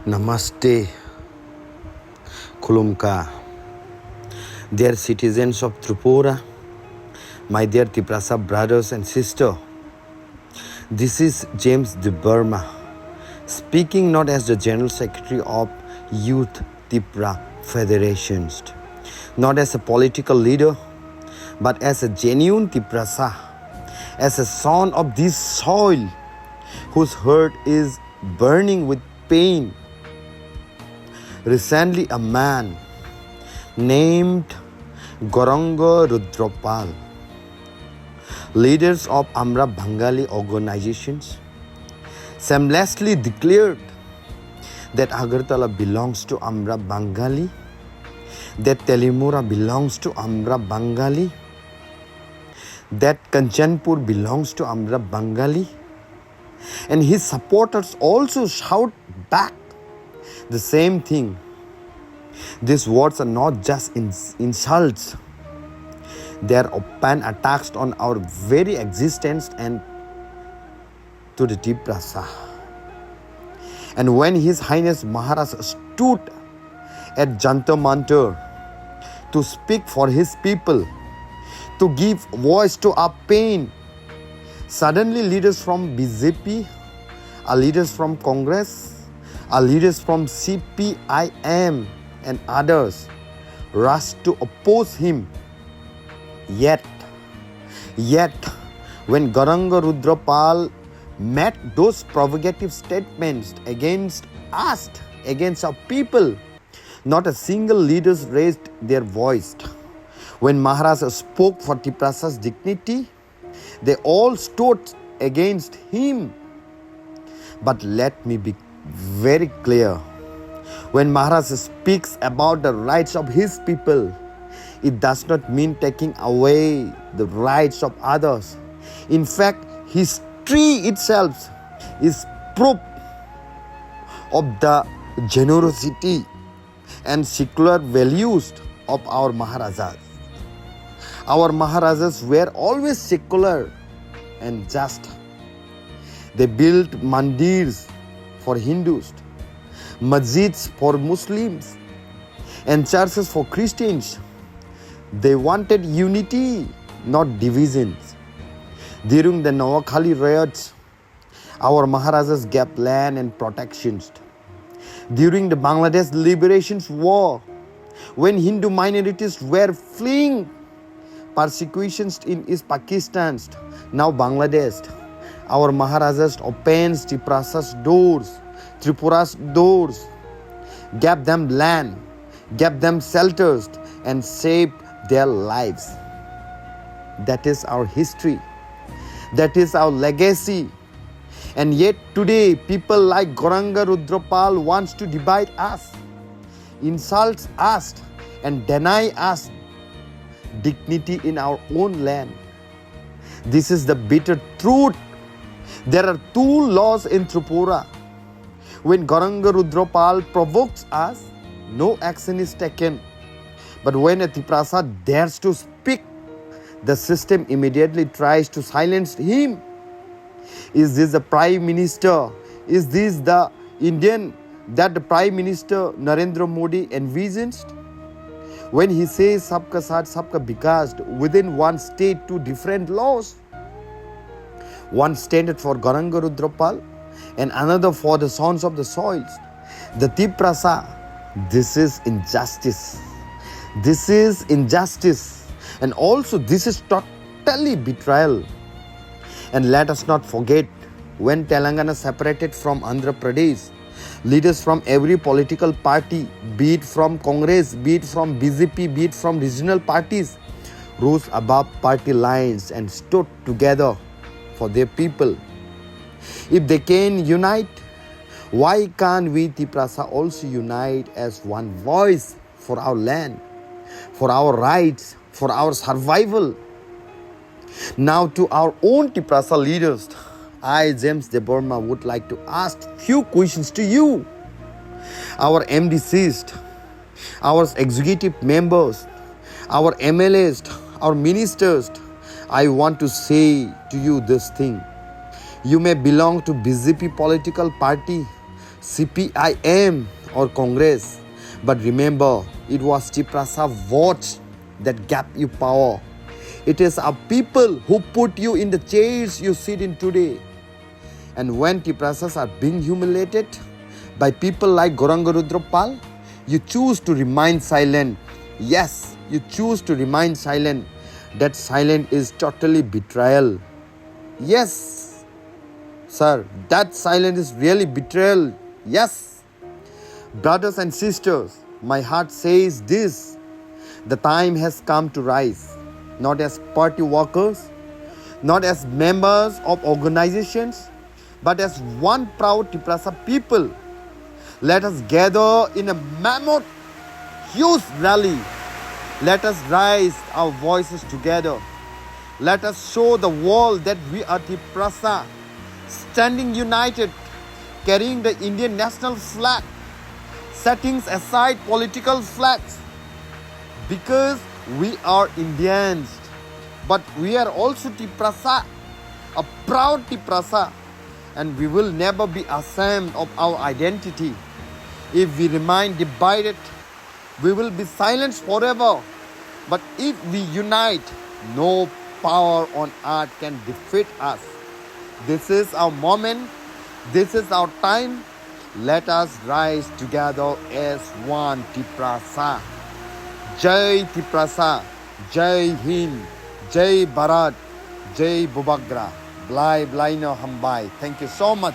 Namaste, Kulumka, dear citizens of Tripura, my dear Tiprasa brothers and sisters. This is James de Burma, speaking not as the General Secretary of Youth Tripura Federations, not as a political leader, but as a genuine Tiprasa, as a son of this soil whose heart is burning with pain. Recently, a man named Gauranga Rudropal, leaders of Amra Bengali organizations, shamelessly declared that Agartala belongs to Amra Bengali, that Telimura belongs to Amra Bengali, that Kanchanpur belongs to Amra Bengali, and his supporters also shout back the same thing. These words are not just insults. They are open attacks on our very existence and to the Tiprasa. And when His Highness Maharaj stood at Jantar Mantar to speak for his people, to give voice to our pain, suddenly leaders from BJP, our leaders from Congress, our leaders from CPIM and others rushed to oppose him. Yet, when Gauranga Rudropal made those provocative statements against us, against our people, not a single leader raised their voice. When Maharaj spoke for Tiprasa's dignity, they all stood against him. But let me be very clear. When Maharaj speaks about the rights of his people, it does not mean taking away the rights of others. In fact, history itself is proof of the generosity and secular values of our Maharajas. Our Maharajas were always secular and just. They built mandirs for Hindus, masjids for Muslims, and churches for Christians. They wanted unity, not divisions. During the Noakhali riots, our Maharajas gave land and protections. During the Bangladesh Liberation War, when Hindu minorities were fleeing persecutions in East Pakistan, now Bangladesh, our Maharajas opened Tiprasa's doors, Tripura's doors, gave them land, gave them shelters, and saved their lives. That is our history. That is our legacy. And yet today, people like Gauranga Rudropal wants to divide us, insults us, and deny us dignity in our own land. This is the bitter truth. There are two laws in Tripura. When Gauranga Rudropal provokes us, no action is taken. But when a Tiprasa dares to speak, the system immediately tries to silence him. Is this the Prime Minister? Is this the Indian that the Prime Minister Narendra Modi envisions? When he says Sabka Saath Sabka Vikas within one state, two different laws. One standard for Gauranga Rudropal and another for the sons of the soils. The Tiprasa, this is injustice. This is injustice. And also this is totally betrayal. And let us not forget, when Telangana separated from Andhra Pradesh, leaders from every political party, be it from Congress, be it from BJP, be it from regional parties, rose above party lines and stood together for their people. If they can unite, why can't we Tiprasa also unite as one voice for our land, for our rights, for our survival? Now to our own Tiprasa leaders, I, James de Burma, would like to ask few questions to you. Our MDCs, our executive members, our MLAs, our ministers, I want to say to you this thing. You may belong to BJP political party, CPIM or Congress. But remember, it was Tiprasa votes that gave you power. It is our people who put you in the chairs you sit in today. And when Tiprasas are being humiliated by people like Gauranga Rudropal, you choose to remain silent. Yes, you choose to remain silent. That silence is totally betrayal. Yes, sir, that silence is really betrayal. Yes. Brothers and sisters, my heart says this. The time has come to rise, not as party workers, not as members of organizations, but as one proud Tiprasa people. Let us gather in a mammoth, huge rally. Let us raise our voices together. Let us show the world that we are Tiprasa, standing united, carrying the Indian national flag, setting aside political flags, because we are Indians, but we are also Tiprasa, a proud Tiprasa, and we will never be ashamed of our identity. If we remain divided, we will be silent forever. But if we unite, no power on earth can defeat us. This is our moment. This is our time. Let us rise together as one Tiprasa. Jai Tiprasa, Jai Hind, Jai Bharat, Jai BUBAGRA. Blai Blaino Hambai. Thank you so much.